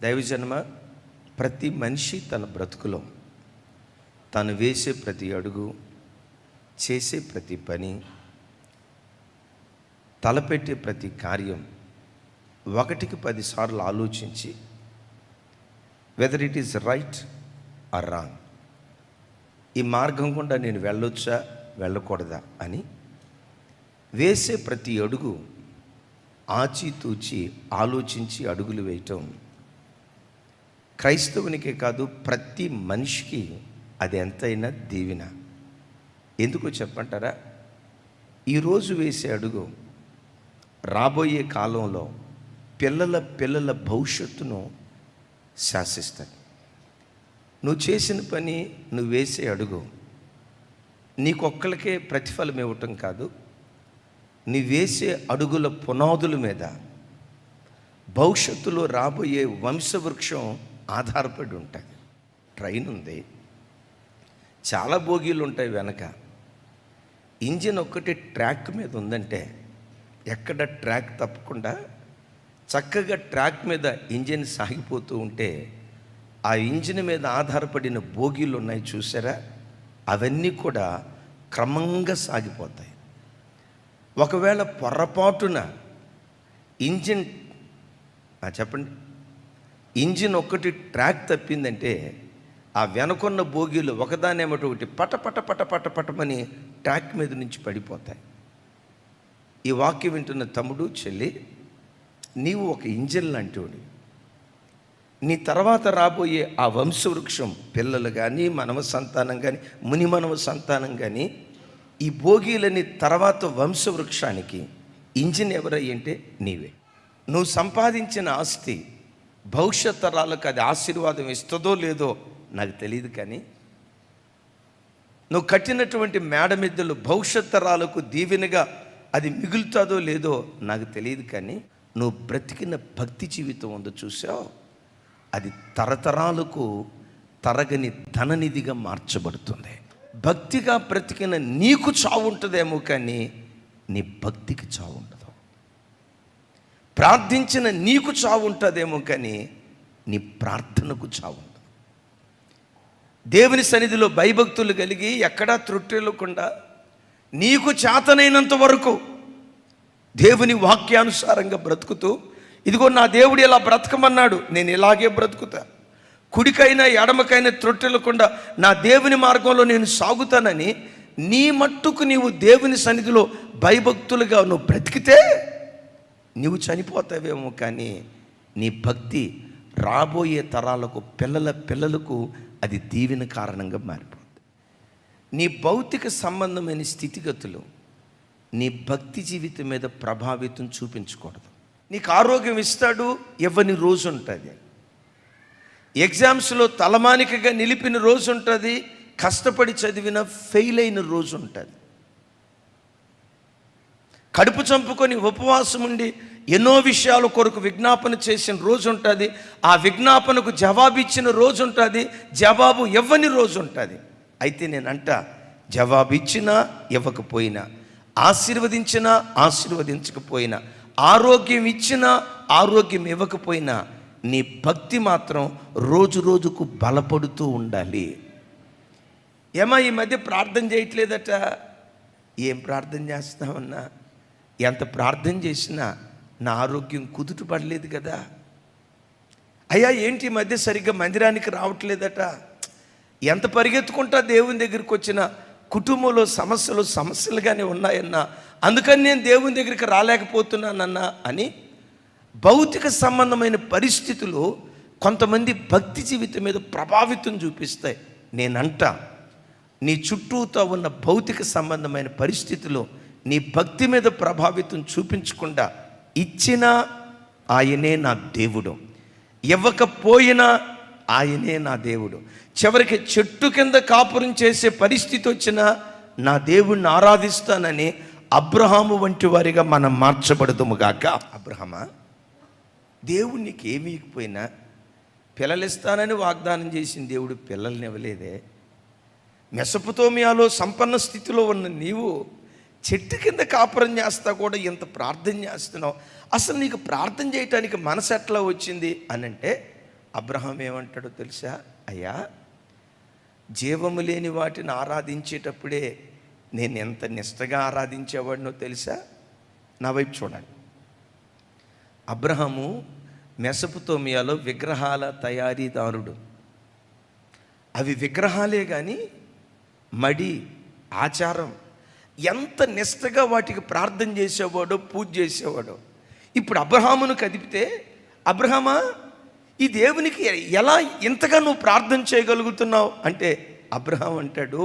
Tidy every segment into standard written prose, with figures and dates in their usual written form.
దైవజన్మ, ప్రతి మనిషి తన బ్రతుకులో తను వేసే ప్రతి అడుగు, చేసే ప్రతి పని, తలపెట్టే ప్రతి కార్యం 1-10 సార్లు ఆలోచించి whether it is right are wrong, ఈ మార్గం గుండా నేను వెళ్ళొచ్చా వెళ్ళకూడదా అని వేసే ప్రతి అడుగు ఆచితూచి ఆలోచించి అడుగులు వేయటం క్రైస్తవునికే కాదు, ప్రతి మనిషికి అది ఎంతైనా దీవెన. ఎందుకో చెప్పంటారా? ఈరోజు వేసే అడుగు రాబోయే కాలంలో పిల్లల భవిష్యత్తును శాసిస్తుంది. నువ్వు చేసిన పని, నువ్వు వేసే అడుగు నీకొక్కరికే ప్రతిఫలం ఇవ్వటం కాదు, నీ వేసే అడుగుల పునాదుల మీద భవిష్యత్తులో రాబోయే వంశవృక్షం ఆధారపడి ఉంటుంది. ట్రైన్ ఉంది, చాలా బోగీలు ఉంటాయి వెనక. ఇంజిన్ ఒక్కటి ట్రాక్ మీద ఉందంటే ఎక్కడ ట్రాక్ తప్పకుండా చక్కగా ట్రాక్ మీద ఇంజిన్ సాగిపోతూ ఉంటే ఆ ఇంజిన్ మీద ఆధారపడిన బోగీలు ఉన్నాయి చూసారా, అవన్నీ కూడా క్రమంగా సాగిపోతాయి. ఒకవేళ పొరపాటున ఇంజిన్ చెప్పండి, ఇంజిన్ ఒక్కటి ట్రాక్ తప్పిందంటే ఆ వెనకున్న బోగీలు ఒకదానేమో ఒకటి పటమని ట్రాక్ మీద నుంచి పడిపోతాయి. ఈ వాక్యం వింటున్న తమ్ముడు, చెల్లి, నీవు ఒక ఇంజిన్ లాంటివాడు. నీ తర్వాత రాబోయే ఆ వంశవృక్షం, పిల్లలు కానీ, మనవ సంతానం కానీ, ముని మనవ సంతానం కానీ, ఈ భోగీలని తర్వాత వంశవృక్షానికి ఇంజిన్ ఎవరయ్యంటే నీవే. నువ్వు సంపాదించిన ఆస్తి భవిష్యత్ తరాలకు అది ఆశీర్వాదం ఇస్తుందో లేదో నాకు తెలియదు, కానీ నువ్వు కట్టినటువంటి మేడమిద్దలు భవిష్యత్ తరాలకు దీవెనగా అది మిగులుతుందో లేదో నాకు తెలియదు, కానీ నువ్వు బ్రతికిన భక్తి జీవితం ఉందో చూసావు, అది తరతరాలకు తరగని ధననిధిగా మార్చబడుతుంది. భక్తిగా బ్రతికిన నీకు చావు ఉంటుందేమో, కానీ నీ భక్తికి చావు ఉండదు. ప్రార్థించిన నీకు చావు ఉంటుందేమో, కానీ నీ ప్రార్థనకు చావు ఉండదు. దేవుని సన్నిధిలో భయభక్తులు కలిగి ఎక్కడా త్రుట్టెలకుండా నీకు చేతనైనంత వరకు దేవుని వాక్యానుసారంగా బ్రతుకుతూ, ఇదిగో నా దేవుడు ఇలా బ్రతకమన్నాడు, నేను ఇలాగే బ్రతుకుతా, కుడికైనా ఎడమకైనా త్రొట్టెలకుండా నా దేవుని మార్గంలో నేను సాగుతానని నీ మట్టుకు నీవు దేవుని సన్నిధిలో భయభక్తులుగా నువ్వు బ్రతికితే నీవు చనిపోతావేమో, కానీ నీ భక్తి రాబోయే తరాలకు, పిల్లలకు అది దీవెన కారణంగా మారిపోతుంది. నీ భౌతిక సంబంధమైన స్థితిగతులు నీ భక్తి జీవితం మీద ప్రభావితం చూపించకూడదు. నీకు ఆరోగ్యం ఇస్తాడు, ఇవ్వని రోజు ఉంటుంది. ఎగ్జామ్స్లో తలమానికగా నిలిపిన రోజు ఉంటుంది, కష్టపడి చదివిన ఫెయిల్ అయిన రోజు ఉంటుంది. కడుపు చంపుకొని ఉపవాసం ఉండి ఎన్నో విషయాల కొరకు విజ్ఞాపన చేసిన రోజు ఉంటుంది, ఆ విజ్ఞాపనకు జవాబు ఇచ్చిన రోజు ఉంటుంది, జవాబు ఇవ్వని రోజు ఉంటుంది. అయితే నేనంట, జవాబు ఇచ్చినా ఇవ్వకపోయినా, ఆశీర్వదించినా ఆశీర్వదించకపోయినా, ఆరోగ్యం ఇచ్చినా ఆరోగ్యం ఇవ్వకపోయినా, నీ భక్తి మాత్రం రోజు రోజుకు బలపడుతూ ఉండాలి. ఏమా ఈ మధ్య ప్రార్థన చేయట్లేదట? ఏం ప్రార్థన చేస్తామన్నా? ఎంత ప్రార్థన చేసినా నా ఆరోగ్యం కుదుట పడలేదు కదా. అయ్యా ఏంటి ఈ మధ్య సరిగ్గా మందిరానికి రావట్లేదట? ఎంత పరిగెత్తుకుంటా దేవుని దగ్గరికి వచ్చిన కుటుంబంలో సమస్యలుగానే ఉన్నాయన్నా, అందుకని నేను దేవుని దగ్గరికి రాలేకపోతున్నానన్నా అని భౌతిక సంబంధమైన పరిస్థితులు కొంతమంది భక్తి జీవితం మీద ప్రభావితం చూపిస్తాయి. నేనంట, నీ చుట్టూతో ఉన్న భౌతిక సంబంధమైన పరిస్థితులు నీ భక్తి మీద ప్రభావితం చూపించకుండా, ఇచ్చినా ఆయనే నా దేవుడు, ఇవ్వకపోయినా ఆయనే నా దేవుడు, చివరికి చెట్టు కింద కాపురం చేసే పరిస్థితి వచ్చినా నా దేవుణ్ణి ఆరాధిస్తానని అబ్రహాము వంటి వారిగా మనం మార్చబడదుము గాక. అబ్రహమా, దేవుడు నీకు ఏమీ ఇకపోయినా పిల్లలిస్తానని వాగ్దానం చేసిన దేవుడు పిల్లల్ని ఇవ్వలేదే. మెసొపొతేమియాలో సంపన్న స్థితిలో ఉన్న నీవు చెట్టు కింద కాపురం చేస్తా కూడా ఇంత ప్రార్థన చేస్తున్నావు. అసలు నీకు ప్రార్థన చేయటానికి మనసు ఎట్లా వచ్చింది అని అంటే, అబ్రహాం ఏమంటాడో తెలుసా? అయ్యా, జీవము లేని వాటిని ఆరాధించేటప్పుడే నేను ఎంత నిష్టగా ఆరాధించేవాడినో తెలుసా? నా వైపు చూడండి. అబ్రహాము మెసొపొతేమియాలో విగ్రహాల తయారీదారుడు. అవి విగ్రహాలే కానీ మడి, ఆచారం, ఎంత నిష్టగా వాటికి ప్రార్థన చేసేవాడో, పూజ చేసేవాడో. ఇప్పుడు అబ్రహామును కదిపితే, అబ్రహామా, ఈ దేవునికి ఎలా ఇంతగా నువ్వు ప్రార్థన చేయగలుగుతున్నావు అంటే, అబ్రహాం అంటాడు,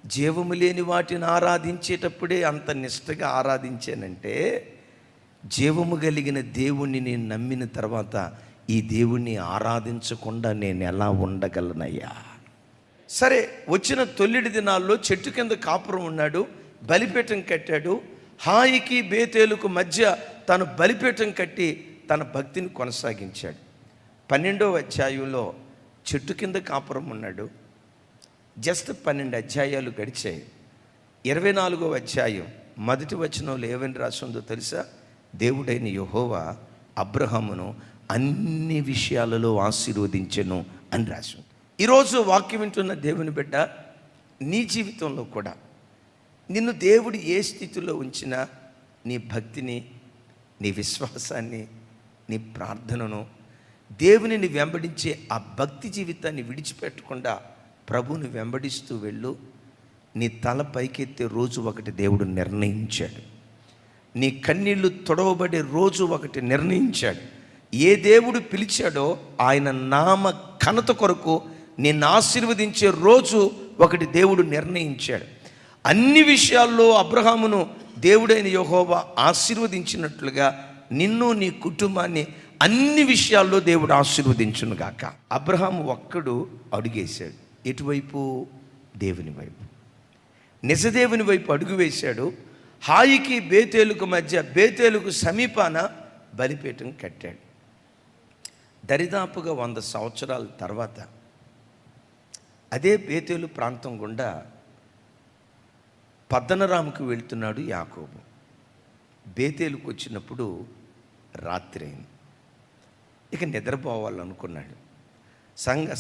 జీవము లేని వాటిని ఆరాధించేటప్పుడే అంత నిష్టగా ఆరాధించానంటే, జీవము కలిగిన దేవుణ్ణి నేను నమ్మిన తర్వాత ఈ దేవుణ్ణి ఆరాధించకుండా నేను ఎలా ఉండగలనయ్యా? సరే, వచ్చిన తొల్లిడి దినాల్లో చెట్టు కింద కాపురం ఉన్నాడు, బలిపీఠం కట్టాడు. హాయికి బేతేలుకు మధ్య తను బలిపీఠం కట్టి తన భక్తిని కొనసాగించాడు. 12వ అధ్యాయంలో చెట్టు కింద కాపురం ఉన్నాడు. జస్ట్ 12 అధ్యాయాలు గడిచాయి. 24వ అధ్యాయం మొదటి వచనంలో ఏమని రాసిందో తెలుసా? దేవుడైన యెహోవా అబ్రహామును అన్ని విషయాలలో ఆశీర్వదించెను అని రాసి. ఈరోజు వాక్యం వింటున్న దేవుని బిడ్డ, నీ జీవితంలో కూడా నిన్ను దేవుడు ఏ స్థితిలో ఉంచినా నీ భక్తిని, నీ విశ్వాసాన్ని, నీ ప్రార్థనను, దేవునిని వెంబడించే ఆ భక్తి జీవితాన్ని విడిచిపెట్టకుండా ప్రభువుని వెంబడిస్తూ వెళ్ళు. నీ తల పైకెత్తే రోజు ఒకటి దేవుడు నిర్ణయించాడు. నీ కన్నీళ్లు తొడవబడే రోజు ఒకటి నిర్ణయించాడు. ఏ దేవుడు పిలిచాడో ఆయన నామ ఘనత కొరకు నిన్ను ఆశీర్వదించే రోజు ఒకటి దేవుడు నిర్ణయించాడు. అన్ని విషయాల్లో అబ్రహామును దేవుడైన యెహోవా ఆశీర్వదించినట్లుగా నిన్ను, నీ కుటుంబాన్ని అన్ని విషయాల్లో దేవుడు ఆశీర్వదించును గాక. అబ్రహాము ఒక్కడు అడుగేశాడు. ఎటువైపు? దేవుని వైపు, నిజదేవుని వైపు అడుగు వేశాడు. హాయికి బేతేలుకు మధ్య, బేతేలుకు సమీపాన బలిపీఠం కట్టాడు. దరిదాపుగా 100 సంవత్సరాల తర్వాత అదే బేతేలు ప్రాంతం గుండా పద్దనరాముకు వెళ్తున్నాడు యాకోబు. బేతేలుకు వచ్చినప్పుడు రాత్రి అయింది. ఇక నిద్రపోవాలనుకున్నాడు.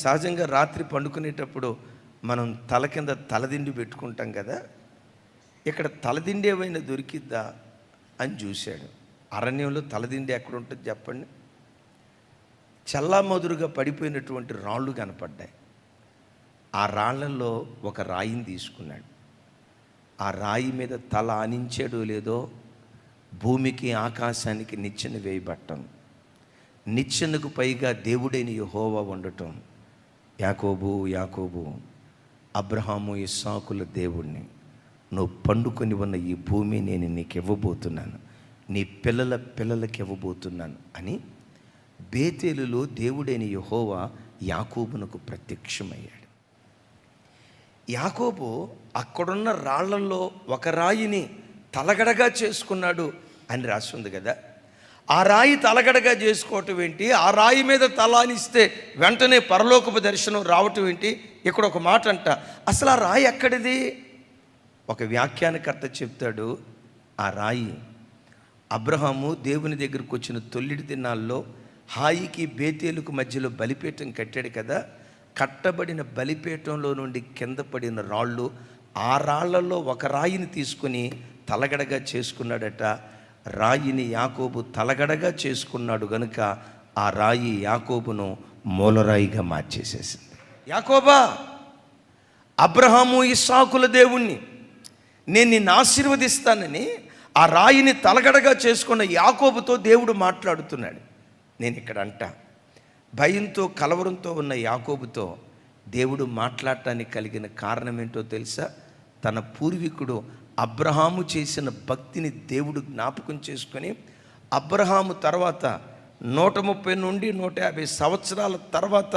సహజంగా రాత్రి పండుకునేటప్పుడు మనం తల కింద తలదిండి పెట్టుకుంటాం కదా. ఇక్కడ తలదిండి ఏమైనా దొరికిద్దా అని చూశాడు. అరణ్యంలో తలదిండి ఎక్కడ ఉంటుంది చెప్పండి? చల్లామదురుగా పడిపోయినటువంటి రాళ్ళు కనపడ్డాయి. ఆ రాళ్లలో ఒక రాయిని తీసుకున్నాడు. ఆ రాయి మీద తల ఆనించాడో లేదో, భూమికి ఆకాశానికి నిచ్చెన వేయబట్టం, నిచ్చెనకు పైగా దేవుడైన యెహోవా ఉండటం. యాకోబు, యాకోబు, అబ్రహాము ఇస్సాకుల దేవుణ్ణి, నువ్వు పండుకొని ఉన్న ఈ భూమి నేను నీకు ఇవ్వబోతున్నాను, నీ పిల్లల పిల్లలకి ఇవ్వబోతున్నాను అని బేతేలులో దేవుడైన యెహోవా యాకోబునకు ప్రత్యక్షమయ్యాడు. యాకోబు అక్కడున్న రాళ్లలో ఒక రాయిని తలగడగా చేసుకున్నాడు అని రాసి ఉంది కదా. ఆ రాయి తలగడగా చేసుకోవటం ఏంటి? ఆ రాయి మీద తలానిస్తే వెంటనే పరలోకపు దర్శనం రావటం ఏంటి? ఇక్కడ ఒక మాట అంట, అసలు ఆ రాయి ఎక్కడిది? ఒక వ్యాఖ్యానకర్త చెప్తాడు, ఆ రాయి అబ్రహాము దేవుని దగ్గరకు వచ్చిన తొల్లిడి దినాల్లో హాయికి బేతేలుకు మధ్యలో బలిపీఠం కట్టాడు కదా. కట్టబడిన బలిపీఠంలో నుండి కింద పడిన రాళ్ళు, ఆ రాళ్లలో ఒక రాయిని తీసుకుని తలగడగా చేసుకున్నాడట. రాయిని యాకోబు తలగడగా చేసుకున్నాడు గనుక ఆ రాయి యాకోబును మూలరాయిగా మార్చేసేసింది. యాకోబా, అబ్రహాము ఇస్సాకుల దేవుణ్ణి నేను నిన్ను ఆశీర్వదిస్తానని ఆ రాయిని తలగడగా చేసుకున్న యాకోబుతో దేవుడు మాట్లాడుతున్నాడు. నేను ఇక్కడ భయంతో కలవరంతో ఉన్న యాకోబుతో దేవుడు మాట్లాడటానికి కలిగిన కారణం ఏంటో తెలుసా? తన పూర్వీకుడు అబ్రహాము చేసిన భక్తిని దేవుడు జ్ఞాపకం చేసుకొని, అబ్రహాము తర్వాత 130 నుండి 150 సంవత్సరాల తర్వాత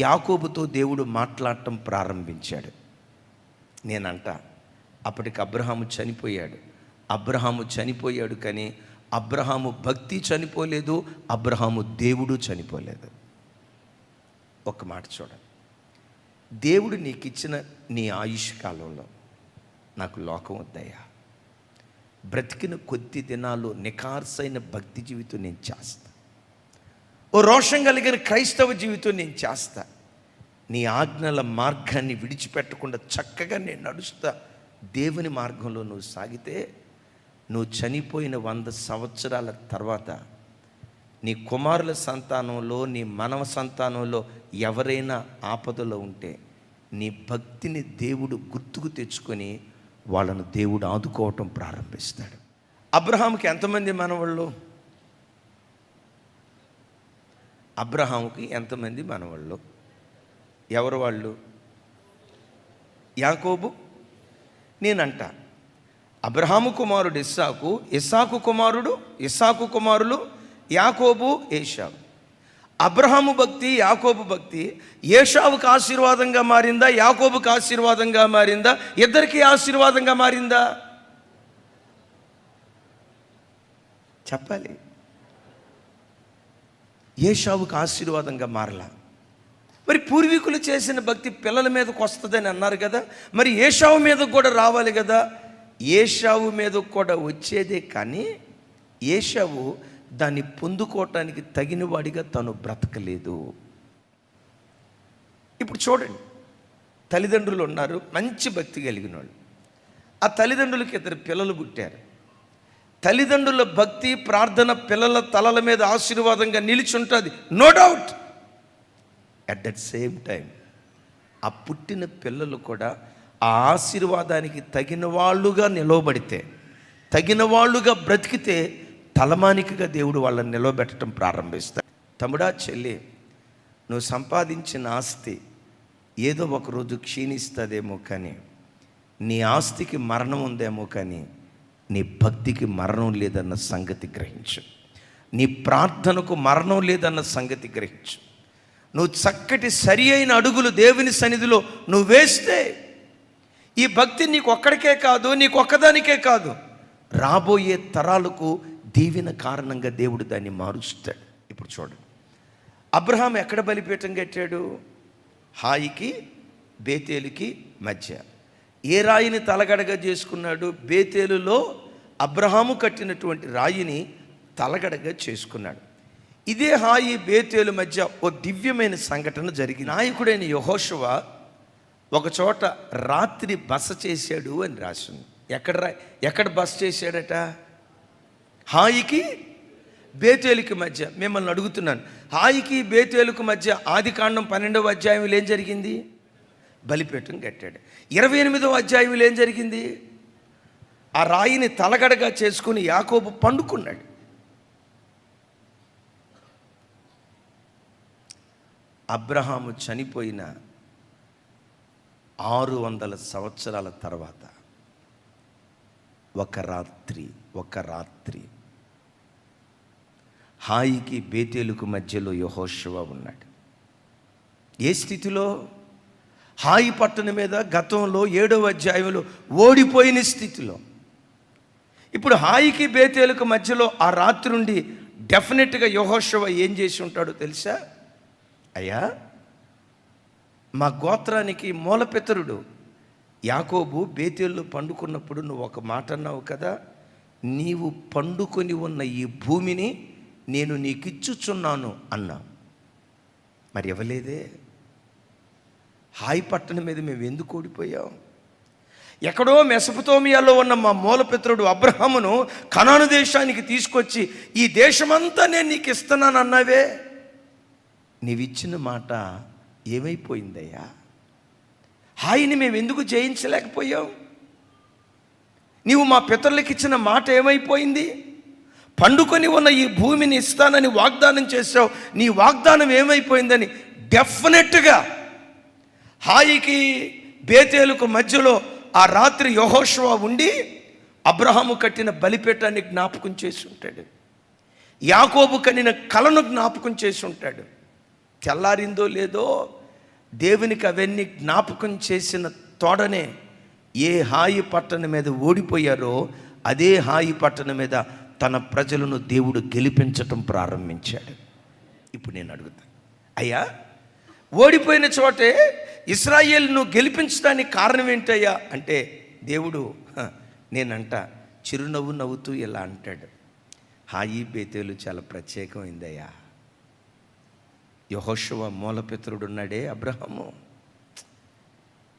యాకోబుతో దేవుడు మాట్లాడటం ప్రారంభించాడు. అప్పటికి అబ్రహాము చనిపోయాడు. అబ్రహాము చనిపోయాడు కానీ అబ్రహాము భక్తి చనిపోలేదు, అబ్రహాము దేవుడు చనిపోలేదు. ఒక మాట చూడండి, దేవుడు నీకు ఇచ్చిన నీ ఆయుష్ కాలంలో నాకు లోకం వద్దయ్యా, బ్రతికిన కొద్ది దినాలు నిఖార్సైన భక్తి జీవితం నేను చేస్తా. ఓ రోషం కలిగిన క్రైస్తవ జీవితం నేను చేస్తా, నీ ఆజ్ఞల మార్గాన్ని విడిచిపెట్టకుండా చక్కగా నేను నడుస్తా, దేవుని మార్గంలో నువ్వు సాగితే నువ్వు చనిపోయిన 100 సంవత్సరాల తర్వాత నీ కుమారుల సంతానంలో, నీ మనవ సంతానంలో ఎవరైనా ఆపదలో ఉంటే నీ భక్తిని దేవుడు గుర్తుకు తెచ్చుకొని వాళ్ళను దేవుడు ఆదుకోవటం ప్రారంభిస్తాడు. అబ్రహాముకి ఎంతమంది మనవాళ్ళు? అబ్రహాముకి ఎంతమంది మనవాళ్ళు? ఎవరు వాళ్ళు? యాకోబు. నేనంట అబ్రహాము కుమారుడు ఇస్సాకు, ఇస్సాకు కుమారులు యాకోబు, ఏశావు. అబ్రహాము భక్తి, యాకోబు భక్తి ఏశావుకు ఆశీర్వాదంగా మారిందా, యాకోబుకు ఆశీర్వాదంగా మారిందా? ఇద్దరికీ ఆశీర్వాదంగా మారిందా? చెప్పాలి. ఏశావుకు ఆశీర్వాదంగా మారలా. మరి పూర్వీకులు చేసిన భక్తి పిల్లల మీదకు వస్తుందని అన్నారు కదా, మరి ఏశావు మీదకు కూడా రావాలి కదా. ఏశావు మీదకు కూడా వచ్చేదే, కానీ ఏశావు దాన్ని పొందుకోవటానికి తగిన వాడిగా తను బ్రతకలేదు. ఇప్పుడు చూడండి, తల్లిదండ్రులు ఉన్నారు, మంచి భక్తి కలిగిన వాళ్ళు. ఆ తల్లిదండ్రులకి 2 పిల్లలు పుట్టారు. తల్లిదండ్రుల భక్తి ప్రార్థన పిల్లల తలల మీద ఆశీర్వాదంగా నిలిచి ఉంటుంది, no doubt. At that same time ఆ పుట్టిన పిల్లలు కూడా ఆ ఆశీర్వాదానికి తగిన వాళ్ళుగా నిలవబడితే, తగిన వాళ్ళుగా బ్రతికితే తలమానికగా దేవుడు వాళ్ళని నిలవబెట్టడం ప్రారంభిస్తాడు. తమ్ముడా, చెల్లి, నువ్వు సంపాదించిన ఆస్తి ఏదో ఒకరోజు క్షీణిస్తుందేమో, కానీ నీ ఆస్తికి మరణం ఉందేమో, కానీ నీ భక్తికి మరణం లేదన్న సంగతి గ్రహించు. నీ ప్రార్థనకు మరణం లేదన్న సంగతి గ్రహించు. నువ్వు చక్కటి సరి అయిన అడుగులు దేవుని సన్నిధిలో నువ్వు వేస్తే ఈ భక్తి నీకు ఒక్కడికే కాదు, నీకు ఒక్కదానికే కాదు, రాబోయే తరాలకు దీవెన కారణంగా దేవుడు దాన్ని మారుస్తాడు. ఇప్పుడు చూడండి, అబ్రహాం ఎక్కడ బలిపీఠం కట్టాడు? హాయికి బేతేలుకి మధ్య. ఏ రాయిని తలగడగా చేసుకున్నాడు? బేతేలులో అబ్రహాము కట్టినటువంటి రాయిని తలగడగా చేసుకున్నాడు. ఇదే హాయి బేతేలు మధ్య ఓ దివ్యమైన సంఘటన జరిగింది. నాయకుడైన యెహోషువ ఒక చోట రాత్రి బస చేశాడు అని రాసింది. ఎక్కడ బస చేశాడట? హాయికి బేతేలుకి మధ్య. మిమ్మల్ని అడుగుతున్నాను, హాయికి బేతేలుకు మధ్య ఆదికాండం 12వ అధ్యాయంలో ఏం జరిగింది? బలిపీఠం కట్టాడు. 28వ అధ్యాయంలో ఏం జరిగింది? ఆ రాయిని తలగడగా చేసుకుని యాకోబు పండుకున్నాడు. అబ్రహాము చనిపోయిన 600 సంవత్సరాల తర్వాత ఒక రాత్రి హాయికి బేతేలుకు మధ్యలో యెహోషువ ఉన్నాడు. ఏ స్థితిలో? హాయి పట్టణం మీద గతంలో 7వ అధ్యాయంలో ఓడిపోయిన స్థితిలో. ఇప్పుడు హాయికి బేతేలుకు మధ్యలో ఆ రాత్రి నుండి డెఫినెట్గా యెహోషువ ఏం చేసి ఉంటాడో తెలుసా? అయ్యా, మా గోత్రానికి మూలపితరుడు యాకోబు బేతేలులో పండుకున్నప్పుడు నువ్వు ఒక మాట అన్నావు కదా, నీవు పండుకొని ఉన్న ఈ భూమిని నేను నీకు ఇచ్చుచున్నాను అన్నా. మరి ఇవ్వలేదే. హాయి పట్టణం మీద మేము ఎందుకు ఓడిపోయాం? ఎక్కడో మెసొపొతేమియాలో ఉన్న మా మూలపితరుడు అబ్రహామును కనాను దేశానికి తీసుకొచ్చి ఈ దేశమంతా నేను నీకు ఇస్తున్నాను అన్నావే, నీవిచ్చిన మాట ఏమైపోయిందయ్యా? హాయిని మేము ఎందుకు జయించలేకపోయాం? నీవు మా పితరులకు ఇచ్చిన మాట ఏమైపోయింది? పండుకొని ఉన్న ఈ భూమిని ఇస్తానని వాగ్దానం చేసావు, నీ వాగ్దానం ఏమైపోయిందని డెఫినెట్గా హాయికి బేతేలుకు మధ్యలో ఆ రాత్రి యెహోషువ ఉండి అబ్రహాము కట్టిన బలిపీఠాన్ని జ్ఞాపకం చేసి ఉంటాడు. యాకోబు కనిన కలను జ్ఞాపకం చేసి ఉంటాడు. తెల్లారిందో లేదో దేవునికి అవన్నీ జ్ఞాపకం చేసిన తోడనే ఏ హాయి పట్టణం మీద ఓడిపోయారో అదే హాయి పట్టణం మీద తన ప్రజలను దేవుడు గెలిపించటం ప్రారంభించాడు. ఇప్పుడు నేను అడుగుతాను, అయ్యా, ఓడిపోయిన చోటే ఇశ్రాయేలును గెలిపించడానికి కారణం ఏంటయ్యా అంటే దేవుడు నేనంట చిరునవ్వు నవ్వుతూ ఇలా అంటాడు, హాయి బేతేలు చాలా ప్రత్యేకమైందయ్యా. యెహోషువ మూలపితరుడు ఉన్నాడే అబ్రహాము,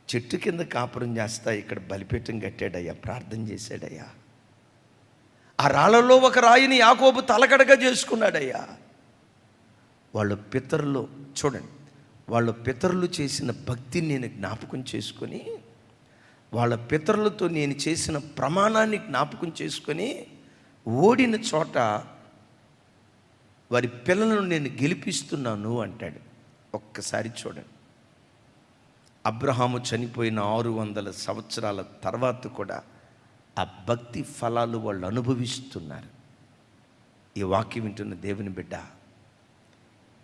చెట్టు కింద కాపురం చేస్తా ఇక్కడ బలిపీఠం కట్టాడయ్యా, ప్రార్థన చేశాడయ్యా. ఆ రాళ్ళలో ఒక రాయిని యాకోబు తలకడగా చేసుకున్నాడయ్యా. వాళ్ళ పితరులు చూడండి, వాళ్ళ పితరులు చేసిన భక్తిని నేను జ్ఞాపకం చేసుకొని, వాళ్ళ పితరులతో నేను చేసిన ప్రమాణాన్ని జ్ఞాపకం చేసుకొని, ఓడిన చోట వారి పిల్లలను నేను గెలిపిస్తున్నాను అంటాడు. ఒక్కసారి చూడండి, అబ్రహాము చనిపోయిన 600 సంవత్సరాల తర్వాత కూడా ఆ భక్తి ఫలాలు వాళ్ళు అనుభవిస్తున్నారు. ఈ వాక్యం వింటున్న దేవుని బిడ్డ,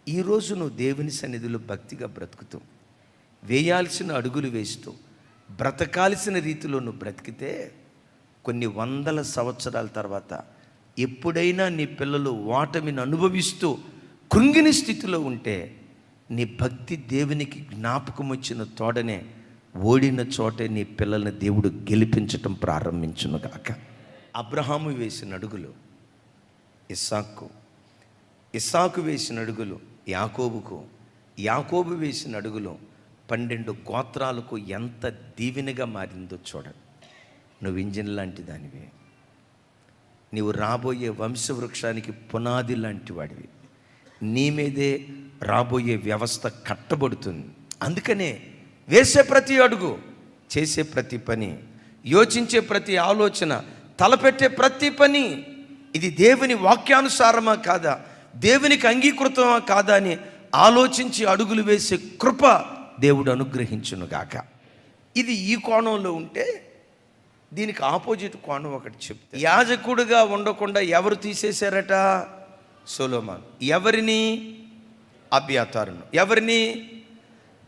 ఈరోజు నువ్వు దేవుని సన్నిధిలో భక్తిగా బ్రతుకుతూ, వేయాల్సిన అడుగులు వేస్తూ, బ్రతకాల్సిన రీతిలో నువ్వు బ్రతికితే కొన్ని 100 సంవత్సరాల తర్వాత ఎప్పుడైనా నీ పిల్లలు ఓటమిని అనుభవిస్తూ కృంగిన స్థితిలో ఉంటే, నీ భక్తి దేవునికి జ్ఞాపకం వచ్చిన తోడనే ఓడిన చోటే నీ పిల్లల్ని దేవుడు గెలిపించటం ప్రారంభించును గాక. అబ్రహాము వేసిన అడుగులు ఇస్సాకు, ఇస్సాకు వేసిన అడుగులు యాకోబుకు, యాకోబు వేసిన అడుగులు 12 గోత్రాలకు ఎంత దీవెనగా మారిందో చూడండి. నువ్వు ఇంజిన్ లాంటి దానివి, నీవు రాబోయే వంశవృక్షానికి పునాది లాంటి వాడివి. నీ మీదే రాబోయే వ్యవస్థ కట్టబడుతుంది. అందుకనే వేసే ప్రతి అడుగు, చేసే ప్రతి పని, యోచించే ప్రతి ఆలోచన, తలపెట్టే ప్రతి పని ఇది దేవుని వాక్యానుసారమా కాదా, దేవునికి అంగీకృతమా కాదా అని ఆలోచించి అడుగులు వేసే కృప దేవుడు అనుగ్రహించునుగాక. ఇది ఈ కోణంలో ఉంటే, దీనికి ఆపోజిట్ కోణం ఒకటి చెప్తే, యాజకుడుగా ఉండకుండా ఎవరు తీసేశారట? సొలొమోను. ఎవరిని? అబ్యాతారును. ఎవరిని?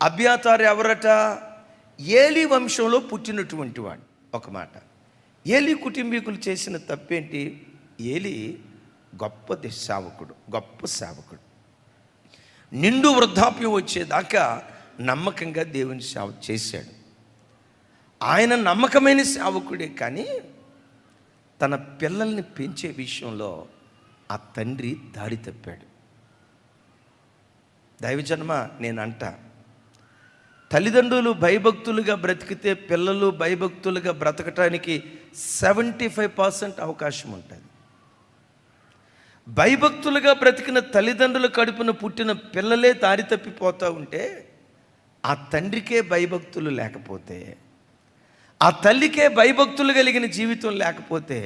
అబ్యాతారు ఎవరట? ఏలీ వంశంలో పుట్టినటువంటి వాడు. ఒక మాట, ఏలీ కుటుంబీకులు చేసిన తప్పేంటి? ఏలీ గొప్ప సేవకుడు, గొప్ప సేవకుడు. నిండు వృద్ధాప్యం వచ్చేదాకా నమ్మకంగా దేవుని సేవ చేశాడు. ఆయన నమ్మకమైన సేవకుడే, కానీ తన పిల్లల్ని పెంచే విషయంలో ఆ తండ్రి దారి తప్పాడు. దైవజన్మ, నేనంట, తల్లిదండ్రులు భయభక్తులుగా బ్రతికితే పిల్లలు భయభక్తులుగా బ్రతకటానికి 75% అవకాశం ఉంటుంది. భయభక్తులుగా బ్రతికిన తల్లిదండ్రుల కడుపున పుట్టిన పిల్లలే దారి తప్పిపోతూ ఉంటే, ఆ తండ్రికే భయభక్తులు లేకపోతే, ఆ తల్లికే భయభక్తులు కలిగిన జీవితం లేకపోతే,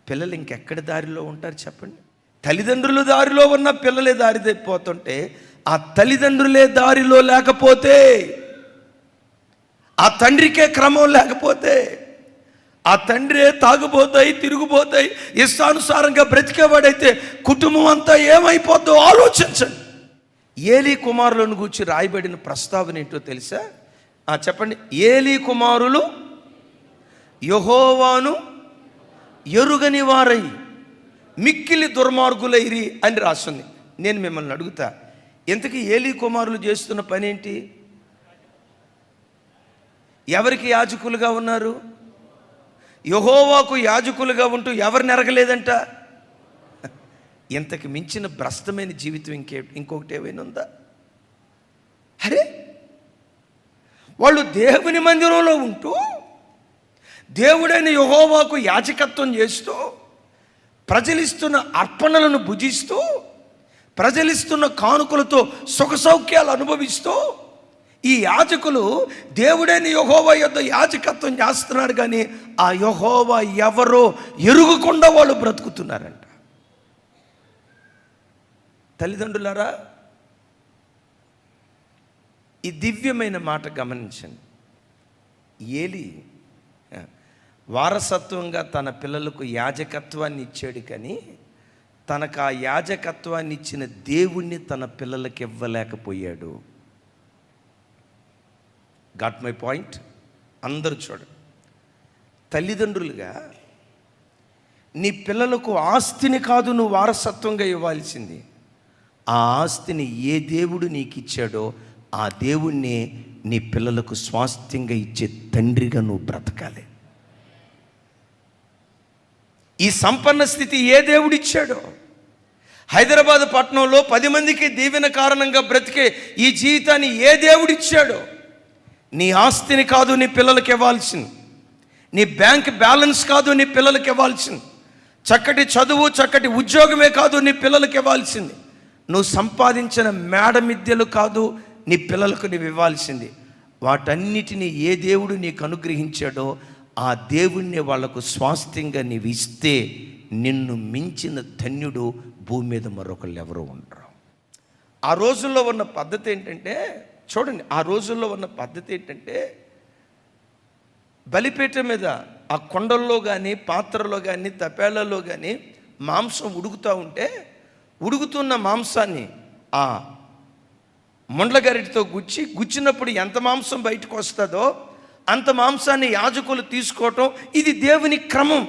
పిల్లలు ఇంకెక్కడ దారిలో ఉంటారు చెప్పండి? తల్లిదండ్రులు దారిలో ఉన్న పిల్లలే దారి తప్పిపోతుంటే, ఆ తల్లిదండ్రులే దారిలో లేకపోతే, ఆ తండ్రికే క్రమం లేకపోతే, ఆ తండ్రే తాగుపోతాయి, తిరుగుపోతాయి, ఇష్టానుసారంగా బ్రతికేవాడైతే కుటుంబం అంతా ఏమైపోద్దో ఆలోచించండి. ఏలీ కుమారులను గూర్చి రాయబడిన ప్రస్తావన ఏంటో తెలుసా? చెప్పండి. ఏలీ కుమారులు యెహోవాను ఎరుగని వారై మిక్కిలి దుర్మార్గులైరి అని రాస్తుంది. నేను మిమ్మల్ని అడుగుతా, ఇంతకీ ఏలీ కుమారులు చేస్తున్న పని ఏంటి? ఎవరికి యాజకులుగా ఉన్నారు? యెహోవాకు యాజకులుగా ఉంటూ ఎవరిని ఎరగలేదంట? ఇంతకు మించిన భ్రష్టమైన జీవితం ఇంకొకటి ఏమైనా ఉందా? అరే, వాళ్ళు దేవుని మందిరంలో ఉంటూ దేవుడైన యెహోవాకు యాజకత్వం చేస్తూ, ప్రజలిస్తున్న అర్పణలను భుజిస్తూ, ప్రజలిస్తున్న కానుకలతో సుఖ సౌఖ్యాలు అనుభవిస్తూ, ఈ యాజకులు దేవుడైన యెహోవా యొద్ద యాజకత్వం చేస్తున్నారు, కానీ ఆ యెహోవా ఎవరో ఎరుగకుండా వాళ్ళు బ్రతుకుతున్నారంట. తల్లిదండ్రులారా, ఈ దివ్యమైన మాట గమనించండి. ఏలీ వారసత్వంగా తన పిల్లలకు యాజకత్వాన్ని ఇచ్చాడు, కానీ తనకు ఆ యాజకత్వాన్ని ఇచ్చిన దేవుణ్ణి తన పిల్లలకి ఇవ్వలేకపోయాడు. Got my point? అందరూ చూడండి, తల్లిదండ్రులుగా నీ పిల్లలకు ఆస్తిని కాదు నువ్వు వారసత్వంగా ఇవ్వాల్సింది, ఆ ఆస్తిని ఏ దేవుడు నీకు ఇచ్చాడో ఆ దేవుణ్ణి నీ పిల్లలకు స్వాస్థ్యంగా ఇచ్చే తండ్రిగా నువ్వు బ్రతకాలి. ఈ సంపన్న స్థితి ఏ దేవుడిచ్చాడో హైదరాబాద్ పట్టణంలో 10 మందికి దీవెన కారణంగా బ్రతికే ఈ జీవితాన్ని ఏ దేవుడిచ్చాడో, నీ ఆస్తిని కాదు నీ పిల్లలకి ఇవ్వాల్సింది, నీ బ్యాంక్ బ్యాలెన్స్ కాదు నీ పిల్లలకి ఇవ్వాల్సింది, చక్కటి చదువు చక్కటి ఉద్యోగమే కాదు నీ పిల్లలకి ఇవ్వాల్సింది, నువ్వు సంపాదించిన మేడ మిద్దెలు కాదు నీ పిల్లలకు నీవు ఇవ్వాల్సింది. వాటన్నిటినీ ఏ దేవుడు నీకు అనుగ్రహించాడో ఆ దేవుణ్ణి వాళ్లకు స్వాస్థ్యంగా నీవు ఇస్తే నిన్ను మించిన ధన్యుడు భూమి మీద మరొకళ్ళు ఎవరు ఉండరు. ఆ రోజుల్లో ఉన్న పద్ధతి ఏంటంటే, చూడండి, ఆ రోజుల్లో ఉన్న పద్ధతి ఏంటంటే, బలిపీఠం మీద ఆ కొండల్లో కానీ పాత్రలో కానీ తపేళ్లలో కానీ మాంసం ఉడుకుతూ ఉంటే, ఉడుకుతున్న మాంసాన్ని ఆ ముండ్లగరిటితో గుచ్చినప్పుడు ఎంత మాంసం బయటకు వస్తుందో అంత మాంసాన్ని యాజకులు తీసుకోవటం, ఇది దేవుని క్రమం.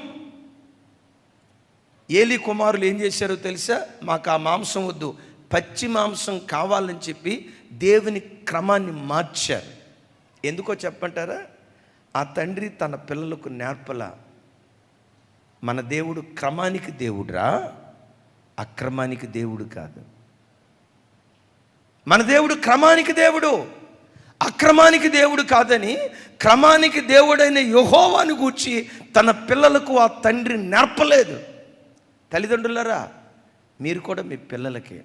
ఏలీ కుమారులు ఏం చేశారో తెలుసా? మాకు ఆ మాంసం వద్దు, పచ్చి మాంసం కావాలని చెప్పి దేవుని క్రమాన్ని మార్చారు. ఎందుకో చెప్పంటారా? ఆ తండ్రి తన పిల్లలకు నేర్పల, మన దేవుడు క్రమానికి దేవుడురా, అక్రమానికి దేవుడు కాదు. మన దేవుడు క్రమానికి దేవుడు, అక్రమానికి దేవుడు కాదని క్రమానికి దేవుడైన యెహోవాను గూర్చి తన పిల్లలకు ఆ తండ్రి నేర్పలేదు. తల్లిదండ్రులారా, మీరు కూడా మీ పిల్లలకి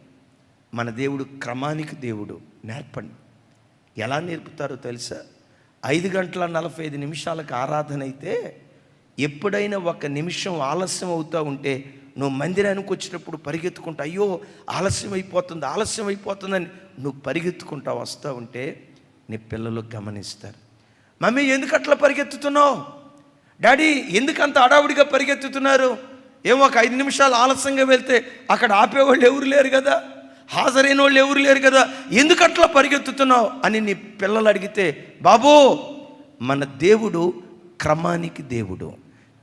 మన దేవుడు క్రమానికి దేవుడు నేర్పండి. ఎలా నేర్పుతారో తెలుసా? 5 గంటల 45 నిమిషాలకు ఆరాధన అయితే ఎప్పుడైనా 1 నిమిషం ఆలస్యం అవుతూ ఉంటే నువ్వు మందిరానికి వచ్చినప్పుడు పరిగెత్తుకుంటా, అయ్యో ఆలస్యం అయిపోతుందని నువ్వు పరిగెత్తుకుంటా వస్తూ ఉంటే నీ పిల్లలు గమనిస్తారు. మమ్మీ ఎందుకు అట్లా పరిగెత్తుతున్నావు? డాడీ ఎందుకు అంత హడావుడిగా పరిగెత్తుతున్నారు? ఏమో ఒక 5 నిమిషాలు ఆలస్యంగా వెళ్తే అక్కడ ఆపేవాళ్ళు ఎవరు లేరు కదా, హాజరైన వాళ్ళు ఎవరు లేరు కదా, ఎందుకు అట్లా పరిగెత్తుతున్నావు అని నీ పిల్లలు అడిగితే, బాబు మన దేవుడు క్రమానికి దేవుడు.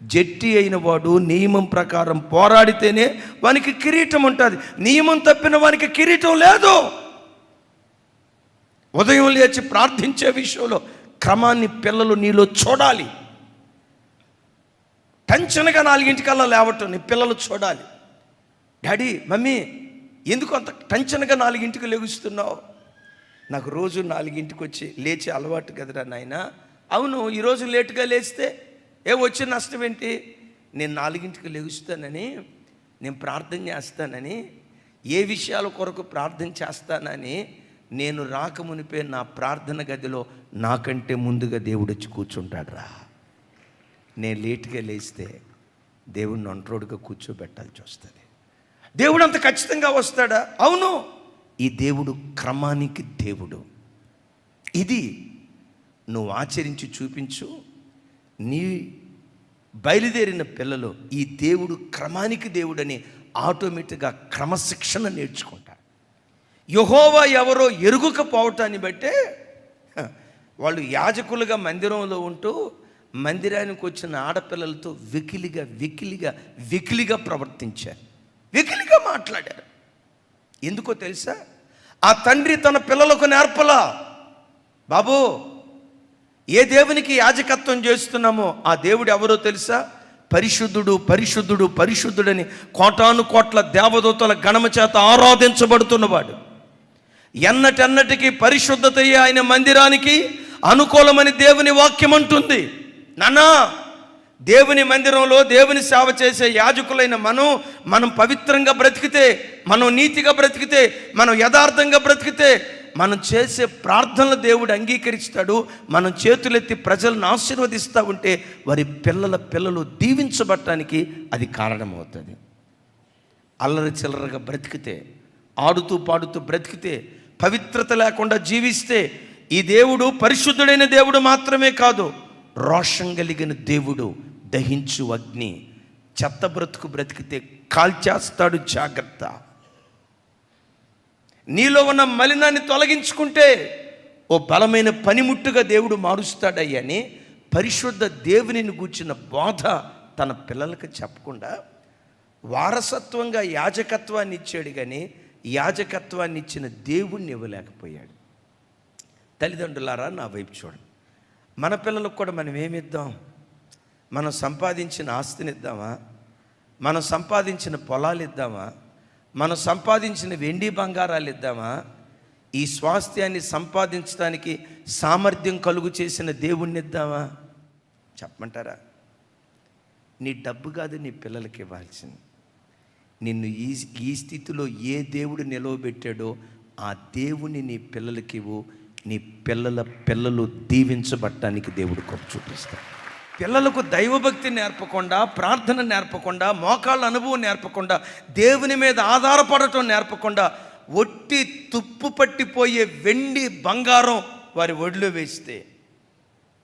జట్టి అయిన వాడు నియమం ప్రకారం పోరాడితేనే వానికి కిరీటం ఉంటుంది, నియమం తప్పిన వానికి కిరీటం లేదు. ఉదయం లేచి ప్రార్థించే విషయంలో క్రమాన్ని పిల్లలు నీలో చూడాలి. టెన్షన్గా 4 లేవటం నీ పిల్లలు చూడాలి. డాడీ మమ్మీ ఎందుకు అంత టెన్షన్గా 4 లెగుస్తున్నావు? నాకు రోజు 4 వచ్చి లేచి అలవాటు కదరా నాయన. అవును, ఈరోజు లేటుగా లేస్తే వచ్చిన నష్టం ఏంటి? నేను 4 లెగుస్తానని, నేను ప్రార్థన చేస్తానని, ఏ విషయాల కొరకు ప్రార్థన చేస్తానని నేను రాకమునిపే నా ప్రార్థన గదిలో నాకంటే ముందుగా దేవుడు వచ్చి కూర్చుంటాడు రా. నేను లేటుగా లేస్తే దేవుడిని ఒంటరోడుగా కూర్చోబెట్టాల్సి వస్తుంది. దేవుడు అంత ఖచ్చితంగా వస్తాడా? అవును, ఈ దేవుడు క్రమానికి దేవుడు. ఇది నువ్వు ఆచరించి చూపించు, నీ బయలుదేరిన పిల్లలు ఈ దేవుడు క్రమానికి దేవుడని ఆటోమేటిక్గా క్రమశిక్షణ నేర్చుకుంటారు. యెహోవా ఎవరో ఎరుగకపోవటాన్ని బట్టే వాళ్ళు యాజకులుగా మందిరంలో ఉంటూ మందిరానికి వచ్చిన ఆడపిల్లలతో వెకిలిగా ప్రవర్తించారు, వెకిలిగా మాట్లాడారు. ఎందుకో తెలుసా? ఆ తండ్రి తన పిల్లలకు నేర్పలా, బాబు ఏ దేవునికి యాజకత్వం చేస్తున్నామో ఆ దేవుడు ఎవరో తెలుసా? పరిశుద్ధుడు పరిశుద్ధుడు పరిశుద్ధుడని కోటాను కోట్ల దేవదూతల గణమ చేత ఆరాధించబడుతున్నవాడు. ఎన్నటెన్నటికీ పరిశుద్ధతయే ఆయన మందిరానికి అనుకూలమని దేవుని వాక్యం అంటుంది. నాన్నా, దేవుని మందిరంలో దేవుని సేవ చేసే యాజకులైన మనం పవిత్రంగా బ్రతికితే, మనం నీతిగా బ్రతికితే, మనం యథార్థంగా బ్రతికితే మనం చేసే ప్రార్థనలు దేవుడు అంగీకరిస్తాడు. మనం చేతులెత్తి ప్రజలను ఆశీర్వదిస్తూ ఉంటే వారి పిల్లలు దీవించబడటానికి అది కారణమవుతుంది. అల్లరి చిల్లరగా బ్రతికితే, ఆడుతూ పాడుతూ బ్రతికితే, పవిత్రత లేకుండా జీవిస్తే ఈ దేవుడు పరిశుద్ధుడైన దేవుడు మాత్రమే కాదు, రోషం కలిగిన దేవుడు. దహించు అగ్ని. చెత్త బ్రతుకు బ్రతికితే కాల్చేస్తాడు, జాగ్రత్త. నీలో ఉన్న మలినాన్ని తొలగించుకుంటే ఓ బలమైన పనిముట్టుగా దేవుడు మారుస్తాడయ్యని పరిశుద్ధ దేవునిని గూర్చిన బోధ తన పిల్లలకు చెప్పకుండా వారసత్వంగా యాజకత్వాన్ని ఇచ్చాడు, కానీ యాజకత్వాన్ని ఇచ్చిన దేవుణ్ణి ఇవ్వలేకపోయాడు. తల్లిదండ్రులారా, నా వైపు చూడండి. మన పిల్లలకు కూడా మనం ఏమిద్దాం? మనం సంపాదించిన ఆస్తిని ఇద్దామా? మనం సంపాదించిన పొలాలు ఇద్దామా? మనం సంపాదించిన వెండి బంగారాలు ఇద్దామా? ఈ స్వాస్థ్యాన్ని సంపాదించడానికి సామర్థ్యం కలుగు చేసిన దేవుణ్ణి ఇద్దామా? చెప్పమంటారా? నీ డబ్బు కాదు నీ పిల్లలకి ఇవ్వాల్సింది. నిన్ను ఈ స్థితిలో ఏ దేవుడు నిలవబెట్టాడో ఆ దేవుని నీ పిల్లలకి ఇవ్వు. నీ పిల్లలు దీవించబడటానికి దేవుడు కృప చూపిస్తాడు. పిల్లలకు దైవభక్తి నేర్పకుండా, ప్రార్థన నేర్పకుండా, మోకాళ్ళ అనుభవం నేర్పకుండా, దేవుని మీద ఆధారపడటం నేర్పకుండా, ఒట్టి తుప్పు పట్టిపోయే వెండి బంగారం వారి ఒడిలో వేస్తే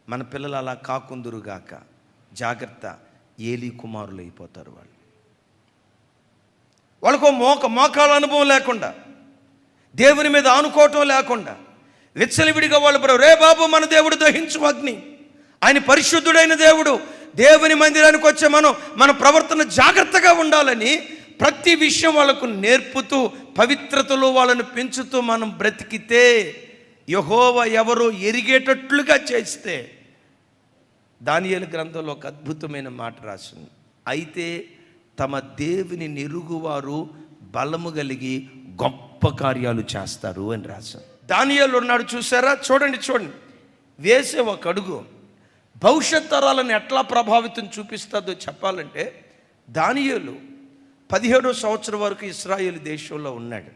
మన పిల్లలు అలా కాకుందురుగాక. జాగ్రత్త, ఏలీ కుమారులు అయిపోతారు. వాళ్ళకు మోకాళ్ళ అనుభవం లేకుండా, దేవుని మీద ఆనుకోవటం లేకుండా, విచ్చలవిడిగా వాళ్ళు రే బాబు మన దేవుడు దహించు అగ్ని, ఆయన పరిశుద్ధుడైన దేవుడు, దేవుని మందిరానికి వచ్చే మన ప్రవర్తన జాగ్రత్తగా ఉండాలని ప్రతి విషయం వాళ్ళకు నేర్పుతూ పవిత్రతలో వాళ్ళను పెంచుతూ మనం బ్రతికితే, యెహోవా ఎవరో ఎరిగేటట్లుగా చేస్తే, దానియేలు గ్రంథంలో ఒక అద్భుతమైన మాట రాసింది. అయితే తమ దేవుని నెరుగువారు బలము కలిగి గొప్ప కార్యాలు చేస్తారు అని రాశారు. దానియేలు ఉన్నాడు చూసారా? చూడండి, వేసే ఒక అడుగు భవిష్యత్ తరాలను ఎట్లా ప్రభావితం చూపిస్తుందో చెప్పాలంటే, దానియేలు 17వ సంవత్సరం వరకు ఇశ్రాయేలు దేశంలో ఉన్నాడు.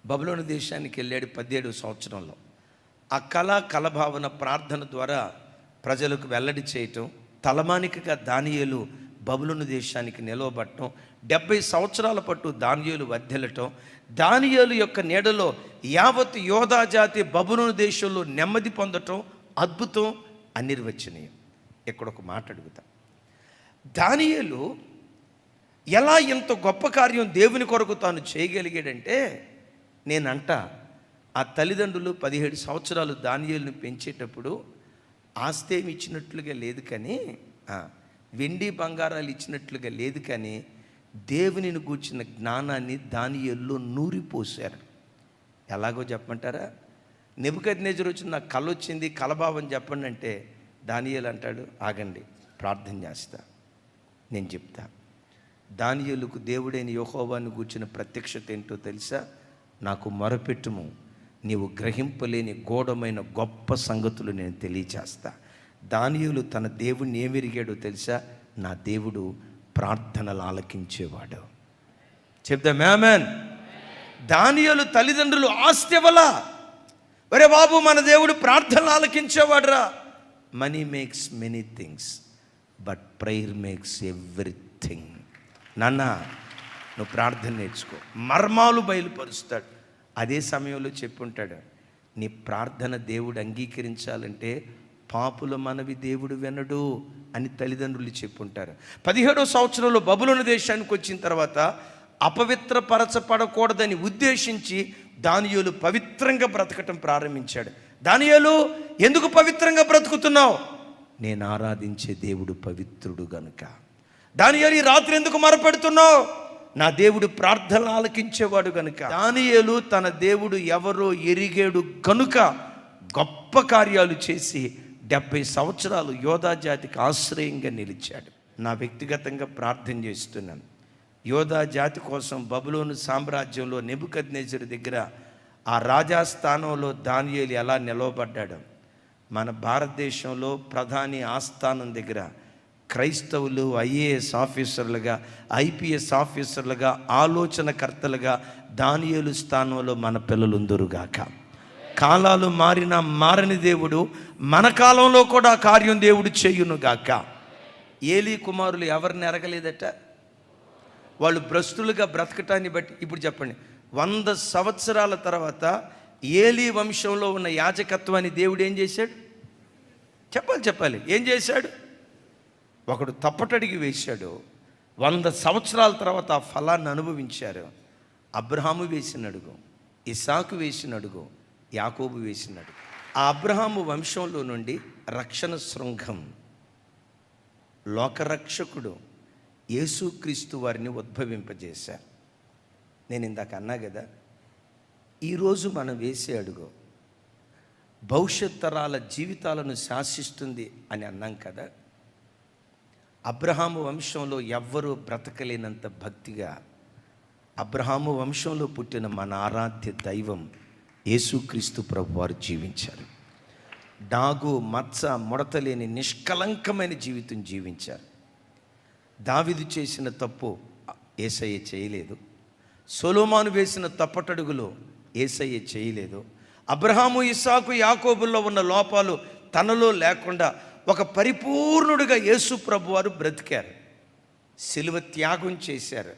బబులోను దేశానికి వెళ్ళాడు 17వ సంవత్సరంలో. ఆ కలభావన ప్రార్థన ద్వారా ప్రజలకు వెల్లడి చేయటం, తలమానికగా దానియేలు బబులోను దేశానికి నిలవబడటం, 70 సంవత్సరాల పట్టు దానియేలు వర్ధిల్లటం, దానియేలు యొక్క నీడలో యావత్ యోధా జాతి బబులోను దేశంలో నెమ్మది పొందటం అద్భుతం, అనిర్వచనీయం. ఇక్కడ ఒక మాట అడుగుతా, దానియేలు ఎలా ఇంత గొప్ప కార్యం దేవుని కొరకు తాను చేయగలిగాడంటే, నేనంట ఆ తల్లిదండ్రులు 17 సంవత్సరాలు దానియేలుని పెంచేటప్పుడు ఆస్తేమి ఇచ్చినట్లుగా లేదు కానీ, వెండి బంగారాలు ఇచ్చినట్లుగా లేదు కానీ, దేవునిని గూర్చిన జ్ఞానాన్ని దానియేలులో నూరిపోశారు. ఎలాగో చెప్పమంటారా? నెబుకద్నెజరు వచ్చి నాకు కళ వచ్చింది, కలభావం చెప్పండి అంటే దానియేలు అంటాడు, ఆగండి ప్రార్థన చేస్తా, నేను చెప్తా. దానియేలుకు దేవుడైన యెహోవాను గూర్చిన ప్రత్యక్షత ఏంటో తెలుసా? నాకు మొరపెట్టుము, నీవు గ్రహింపలేని గూఢమైన గొప్ప సంగతులు నేను తెలియచేస్తా. దానియేలు తన దేవుణ్ణి ఏమెరిగాడో తెలుసా? నా దేవుడు ప్రార్థనలు ఆలకించేవాడు. చెప్దాం ఆమేన్. దానియేలు తల్లిదండ్రులు ఆస్తి వల్ల, ఒరే బాబు మన దేవుడు ప్రార్థనలు ఆలకించేవాడురా. Money makes many things but prayer makes everything. నాన్న నువ్వు ప్రార్థన నేర్చుకో, మర్మాలు బయలుపరుస్తాడు. అదే సమయంలో చెప్పుంటాడు, నీ ప్రార్థన దేవుడు అంగీకరించాలంటే పాపుల మనవి దేవుడు వినడు అని తల్లిదండ్రులు చెప్పుంటారు. 17వ సంవత్సరంలో బబులోను దేశానికి వచ్చిన తర్వాత అపవిత్రపరచబడకూడదని ఉద్దేశించి దానియేలు పవిత్రంగా బ్రతకటం ప్రారంభించాడు. దానియేలు ఎందుకు పవిత్రంగా బ్రతుకుతున్నావు? నేను ఆరాధించే దేవుడు పవిత్రుడు గనుక. దానియేలు ఈ రాత్రి ఎందుకు మొరపెడుతున్నావు? నా దేవుడు ప్రార్థనలు ఆలకించేవాడు గనుక. దానియేలు తన దేవుడు ఎవరో ఎరిగాడు గనుక గొప్ప కార్యాలు చేసి 70 సంవత్సరాలు యోధా జాతికి ఆశ్రయంగా నిలిచాడు. నా వ్యక్తిగతంగా ప్రార్థన చేస్తున్నాను, యోధా జాతి కోసం బబులోను సామ్రాజ్యంలో నెబుకద్నెజరు దగ్గర ఆ రాజాస్థానంలో దానియేలు ఎలా నిలవబడ్డాడు, మన భారతదేశంలో ప్రధాని ఆస్థానం దగ్గర క్రైస్తవులు ఐఏఎస్ ఆఫీసర్లుగా, ఐపీఎస్ ఆఫీసర్లుగా, ఆలోచనకర్తలుగా దానియేలు స్థానంలో మన పిల్లలు ఉందురుగాక. కాలాలు మారినా మారని దేవుడు మన కాలంలో కూడా కార్యం దేవుడు చేయునుగాక. ఏలీ కుమారులు ఎవరిని ఎరగలేదట? వాళ్ళు భ్రష్టులుగా బ్రతకటాన్ని బట్టి ఇప్పుడు చెప్పండి, 100 సంవత్సరాల తర్వాత ఏలీ వంశంలో ఉన్న యాజకత్వాన్ని దేవుడు ఏం చేశాడు? చెప్పాలి ఏం చేశాడు? ఒకడు తప్పటడిగి వేశాడు. 100 సంవత్సరాల తర్వాత ఆ ఫలాన్ని అనుభవించారు. అబ్రహాము వేసిన అడుగు, ఇస్సాకు వేసిన అడుగు, యాకోబు వేసిన అడుగు. ఆ అబ్రహాము వంశంలో నుండి రక్షణ శృంగం, లోకరక్షకుడు యేసుక్రీస్తు వారిని ఉద్భవింపజేశారు. నేను ఇందాక అన్నా కదా, ఈరోజు మనం వేసే అడుగు భవిష్యత్ తరాల జీవితాలను శాసిస్తుంది అని అన్నాం కదా. అబ్రహాము వంశంలో ఎవ్వరూ బ్రతకలేనంత భక్తిగా అబ్రహాము వంశంలో పుట్టిన మన ఆరాధ్య దైవం యేసుక్రీస్తు ప్రభువారు జీవించారు. డాగు మచ్చ ముడత లేని నిష్కలంకమైన జీవితం జీవించారు. దావీదు చేసిన తప్పు యేసయ్య చేయలేదు. సొలొమోను వేసిన తప్పటడుగులు యేసయ్య చేయలేదు. అబ్రహాము, ఇస్సాకు, యాకోబుల్లో ఉన్న లోపాలు తనలో లేకుండా ఒక పరిపూర్ణుడిగా యేసు ప్రభువారు బ్రతికారు. సిలువ త్యాగం చేశారు.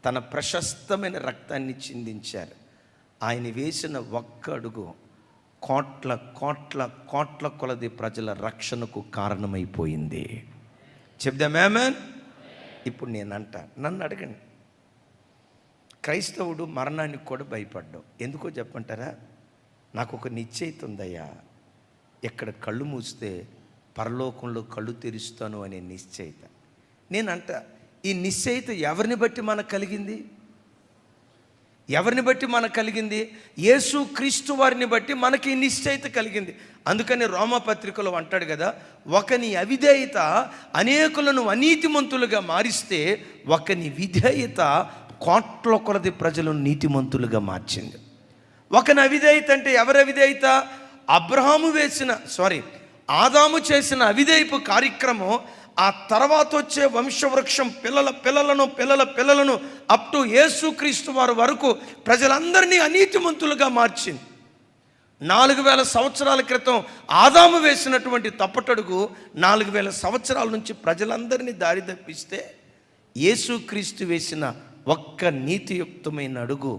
తన ప్రశస్తమైన రక్తాన్ని చిందించారు. ఆయన వేసిన ఒక్క అడుగు కోట్ల కోట్ల కోట్ల కొలది ప్రజల రక్షణకు కారణమైపోయింది. చెప్దాం ఆమేన్. ఇప్పుడు నేనంట, నన్ను అడగండి, క్రైస్తవుడు మరణానికి కూడా భయపడ్డావు ఎందుకో చెప్పంటారా? నాకు ఒక నిశ్చయిత ఉందయ్యా, ఎక్కడ కళ్ళు మూస్తే పరలోకంలో కళ్ళు తెరుస్తాను అనే నిశ్చయిత. నేనంట, ఈ నిశ్చయిత ఎవరిని బట్టి మనకు కలిగింది? ఎవరిని బట్టి మనకు కలిగింది? యేసు క్రీస్తు వారిని బట్టి మనకి ఈ నిశ్చయిత కలిగింది. అందుకని రోమపత్రికలో అంటాడు కదా, ఒకని అవిధేయత అనేకులను అనీతిమంతులుగా మారిస్తే ఒకని విధేయత కోట్ల కొలది ప్రజలను నీతిమంతులుగా మార్చింది. ఒకని అవిధేయత అంటే ఎవరి అవిధేయత? ఆదాము చేసిన అవిధేయపు కార్యక్రమం ఆ తర్వాత వచ్చే వంశవృక్షం పిల్లల పిల్లలను అప్ టు యేసుక్రీస్తు వారి వరకు ప్రజలందరినీ అనీతిమంతులుగా మార్చింది. 4000 సంవత్సరాల క్రితం ఆదాము వేసినటువంటి తప్పటడుగు 4000 సంవత్సరాల నుంచి ప్రజలందరినీ దారి తప్పిస్తే యేసుక్రీస్తు వేసిన ఒక్క నీతియుక్తమైన అడుగు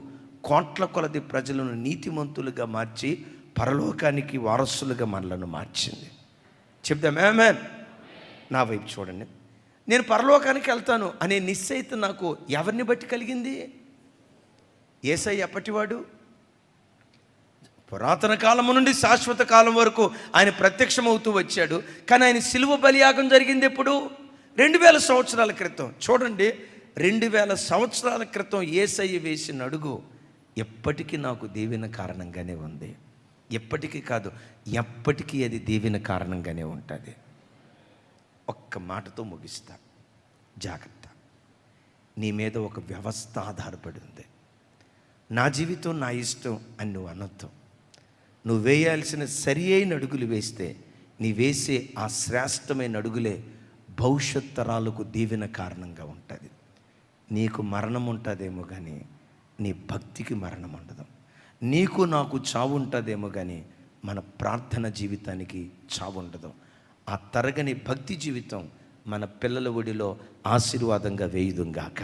కోట్ల కొలది ప్రజలను నీతిమంతులుగా మార్చి పరలోకానికి వారసులుగా మనలను మార్చింది. చెప్దాం ఆమేన్. నా వైపు చూడండి, నేను పరలోకానికి వెళ్తాను అనే నిశ్చయిత నాకు ఎవరిని బట్టి కలిగింది? యేసయ్య ఎప్పటివాడు? పురాతన కాలము నుండి శాశ్వత కాలం వరకు ఆయన ప్రత్యక్షమవుతూ వచ్చాడు. కానీ ఆయన సిలువ బలియాగం జరిగింది ఎప్పుడు? 2000 సంవత్సరాల క్రితం. చూడండి, 2000 సంవత్సరాల క్రితం యేసయ్య వేసిన అడుగు ఎప్పటికీ నాకు దీవెన కారణంగానే ఉంది. ఎప్పటికీ కాదు, ఎప్పటికీ అది దీవెన కారణంగానే ఉంటుంది. ఒక్క మాటతో ముగిస్తా, జాగ్రత్త. నీ మీద ఒక వ్యవస్థ ఆధారపడి ఉంది. నా జీవితం నా ఇష్టం అని నువ్వు అనొద్దు. నువ్వు వేయాల్సిన సరి అయిన అడుగులు వేస్తే నీ వేసే ఆ శ్రేష్టమైన అడుగులే భవిష్యత్ తరాలకు దీవెన కారణంగా ఉంటుంది. నీకు మరణం ఉంటుందేమో కానీ నీ భక్తికి మరణం ఉండదు. నీకు నాకు చావు ఉంటుందేమో కానీ మన ప్రార్థన జీవితానికి చావు ఉండదు. ఆ తరగని భక్తి జీవితం మన పిల్లల ఒడిలో ఆశీర్వాదంగా వేయుదుగాక.